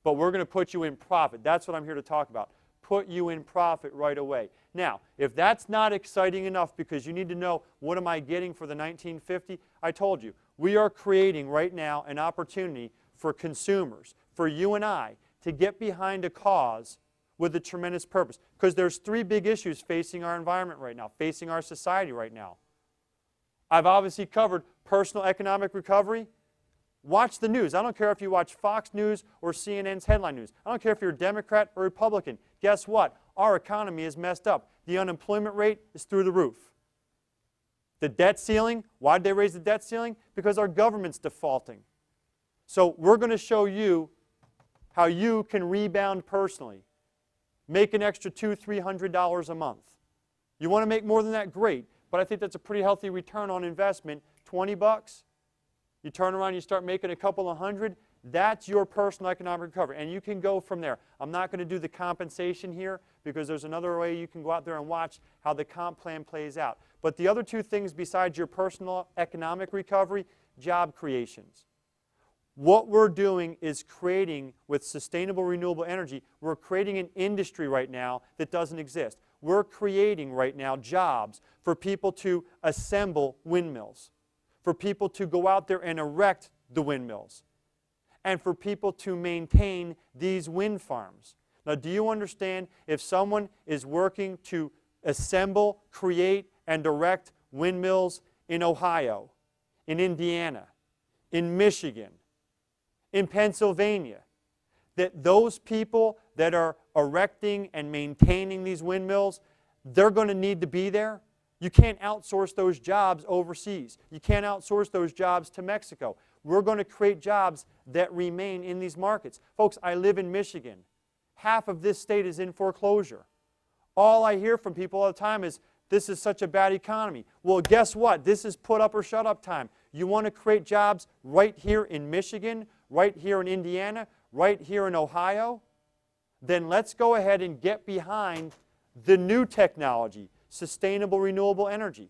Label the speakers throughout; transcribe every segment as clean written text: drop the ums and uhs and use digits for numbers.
Speaker 1: but we're going to put you in profit. That's what I'm here to talk about. Put you in profit right away. Now, if that's not exciting enough because you need to know what am I getting for the 1950, I told you, we are creating right now an opportunity for consumers, for you and I, to get behind a cause with a tremendous purpose. Because there's three big issues facing our environment right now, facing our society right now. I've obviously covered personal economic recovery. Watch the news. I don't care if you watch Fox News or CNN's headline news. I don't care if you're a Democrat or Republican. Guess what? Our economy is messed up. The unemployment rate is through the roof. The debt ceiling, why did they raise the debt ceiling? Because our government's defaulting. So we're going to show you how you can rebound personally. Make an extra $200, $300 a month. You want to make more than that? Great. But I think that's a pretty healthy return on investment. 20 bucks. You turn around and you start making a couple of hundred. That's your personal economic recovery. And you can go from there. I'm not going to do the compensation here because there's another way you can go out there and watch how the comp plan plays out. But the other two things besides your personal economic recovery, job creations. What we're doing is creating, with sustainable renewable energy, we're creating an industry right now that doesn't exist. We're creating right now jobs for people to assemble windmills, for people to go out there and erect the windmills, and for people to maintain these wind farms. Now, do you understand if someone is working to assemble, create, and erect windmills in Ohio, in Indiana, in Michigan, in Pennsylvania, that those people that are erecting and maintaining these windmills, they're going to need to be there? You can't outsource those jobs overseas. You can't outsource those jobs to Mexico. We're going to create jobs that remain in these markets. Folks, I live in Michigan. Half of this state is in foreclosure. All I hear from people all the time is, this is such a bad economy. Well, guess what? This is put up or shut up time. You want to create jobs right here in Michigan, right here in Indiana, right here in Ohio? Then let's go ahead and get behind the new technology, sustainable renewable energy.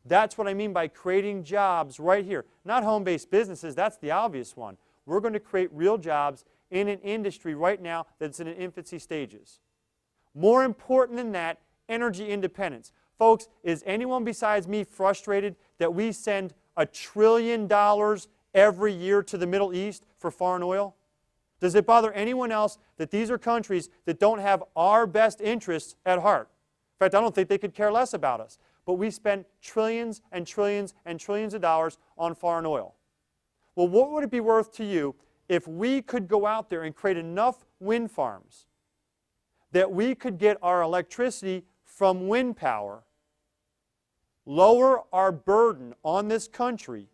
Speaker 1: That's what I mean by creating jobs right here. Not home-based businesses, that's the obvious one. We're going to create real jobs in an industry right now that's in its infancy stages. More important than that, energy independence. Folks, is anyone besides me frustrated that we send $1 trillion every year to the Middle East for foreign oil? Does it bother anyone else that these are countries that don't have our best interests at heart? In fact, I don't think they could care less about us. But we spend trillions and trillions and trillions of dollars on foreign oil. Well, what would it be worth to you if we could go out there and create enough wind farms that we could get our electricity from wind power, lower our burden on this country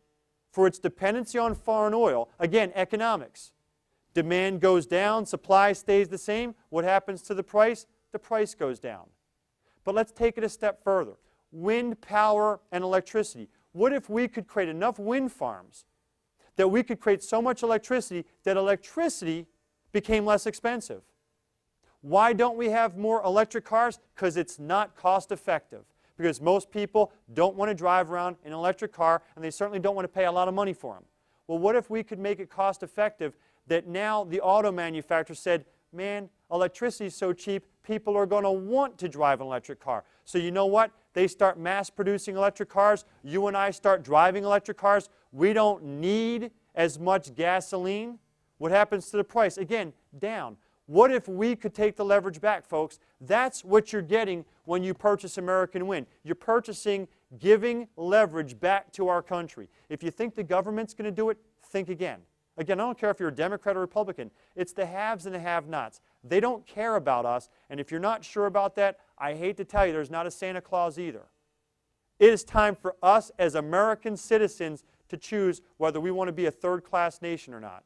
Speaker 1: for its dependency on foreign oil? Again, economics. Demand goes down, supply stays the same. What happens to the price? The price goes down. But let's take it a step further. Wind power and electricity. What if we could create enough wind farms that we could create so much electricity that electricity became less expensive? Why don't we have more electric cars? Because it's not cost effective. Because most people don't want to drive around in an electric car, and they certainly don't want to pay a lot of money for them. Well, what if we could make it cost effective that now the auto manufacturer said, man, electricity is so cheap, people are going to want to drive an electric car. So you know what? They start mass producing electric cars. You and I start driving electric cars. We don't need as much gasoline. What happens to the price? Again, down. What if we could take the leverage back, folks? That's what you're getting when you purchase American Wind. You're purchasing, giving leverage back to our country. If you think the government's going to do it, think again. Again, I don't care if you're a Democrat or Republican. It's the haves and the have-nots. They don't care about us, and if you're not sure about that, I hate to tell you, there's not a Santa Claus either. It is time for us as American citizens to choose whether we want to be a third-class nation or not.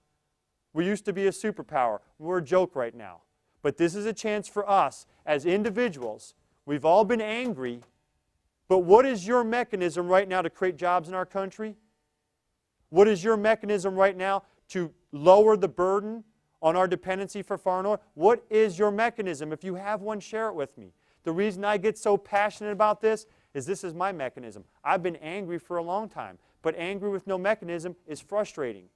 Speaker 1: We used to be a superpower. We're a joke right now. But this is a chance for us as individuals. We've all been angry, but what is your mechanism right now to create jobs in our country? What is your mechanism right now to lower the burden on our dependency for foreign oil? What is your mechanism? If you have one, share it with me. The reason I get so passionate about this is my mechanism. I've been angry for a long time, but angry with no mechanism is frustrating.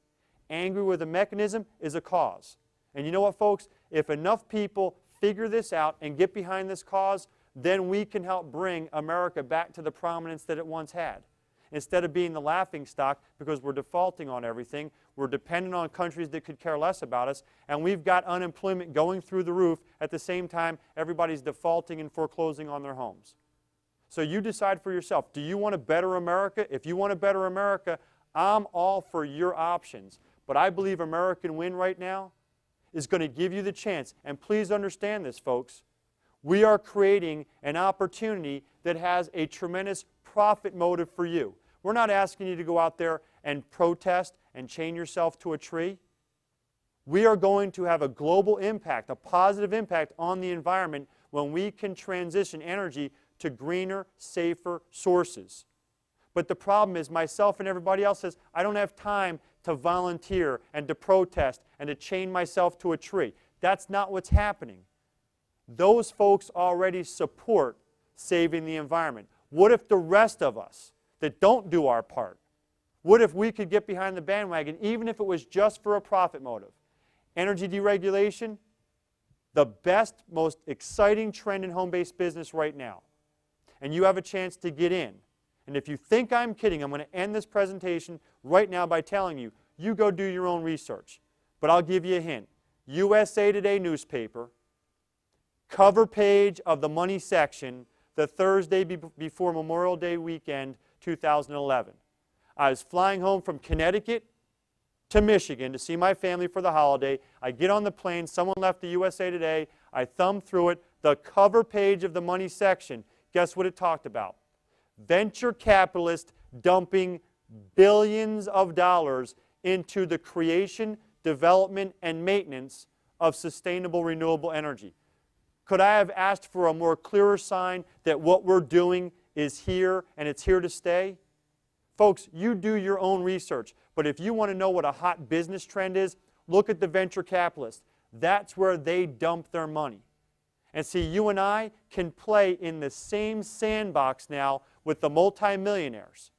Speaker 1: Angry with a mechanism is a cause. And you know what, folks? If enough people figure this out and get behind this cause, then we can help bring America back to the prominence that it once had. Instead of being the laughingstock because we're defaulting on everything, we're dependent on countries that could care less about us, and we've got unemployment going through the roof at the same time everybody's defaulting and foreclosing on their homes. So you decide for yourself, do you want a better America? If you want a better America, I'm all for your options. But I believe American Win right now is going to give you the chance. And please understand this, folks. We are creating an opportunity that has a tremendous profit motive for you. We're not asking you to go out there and protest and chain yourself to a tree. We are going to have a global impact, a positive impact on the environment when we can transition energy to greener, safer sources. But the problem is myself and everybody else says, I don't have time to volunteer and to protest and to chain myself to a tree. That's not what's happening. Those folks already support saving the environment. What if the rest of us that don't do our part, what if we could get behind the bandwagon, even if it was just for a profit motive? Energy deregulation, the best, most exciting trend in home-based business right now. And you have a chance to get in. And if you think I'm kidding, I'm going to end this presentation right now by telling you, you go do your own research. But I'll give you a hint. USA Today newspaper, cover page of the money section, the Thursday before Memorial Day weekend, 2011. I was flying home from Connecticut to Michigan to see my family for the holiday. I get on the plane, someone left the USA Today, I thumb through it, the cover page of the money section, guess what it talked about? Venture capitalists dumping billions of dollars into the creation, development, and maintenance of sustainable renewable energy. Could I have asked for a more clearer sign that what we're doing is here and it's here to stay? Folks, you do your own research, but if you want to know what a hot business trend is, look at the venture capitalists. That's where they dump their money. And see, you and I can play in the same sandbox now with the multimillionaires.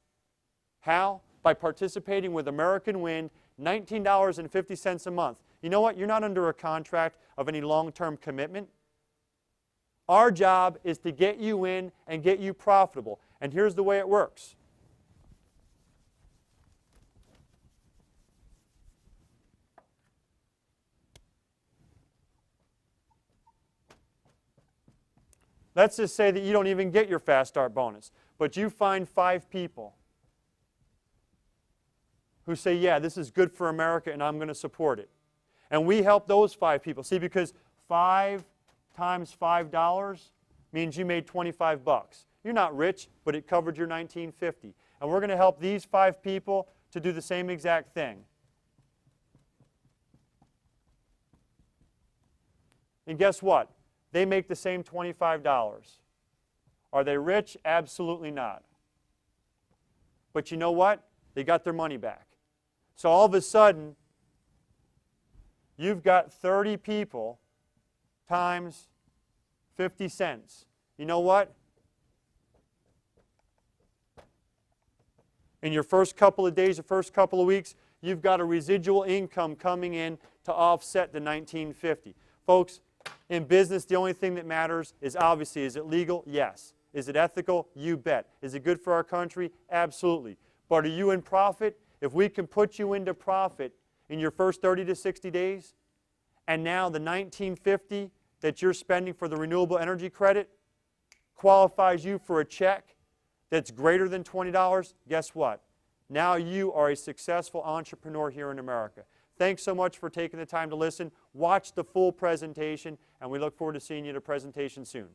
Speaker 1: How? By participating with American Wind, $19.50 a month. You know what? You're not under a contract of any long-term commitment. Our job is to get you in and get you profitable. And here's the way it works. Let's just say that you don't even get your Fast Start bonus, but you find 5 people who say, yeah, this is good for America and I'm going to support it. And we help those 5 people. See, because 5 times $5 means you made 25 bucks. You're not rich, but it covered your $19.50. And we're going to help these 5 people to do the same exact thing. And guess what? They make the same $25. Are they rich? Absolutely not. But you know what? They got their money back. So all of a sudden, you've got 30 people times 50 cents. You know what? In your first couple of days, the first couple of weeks, you've got a residual income coming in to offset the $19.50. Folks, in business, the only thing that matters is obviously, is it legal? Yes. Is it ethical? You bet. Is it good for our country? Absolutely. But are you in profit? If we can put you into profit in your first 30 to 60 days, and now the $19.50 that you're spending for the renewable energy credit qualifies you for a check that's greater than $20, guess what? Now you are a successful entrepreneur here in America. Thanks so much for taking the time to listen. Watch the full presentation, and we look forward to seeing you at a presentation soon.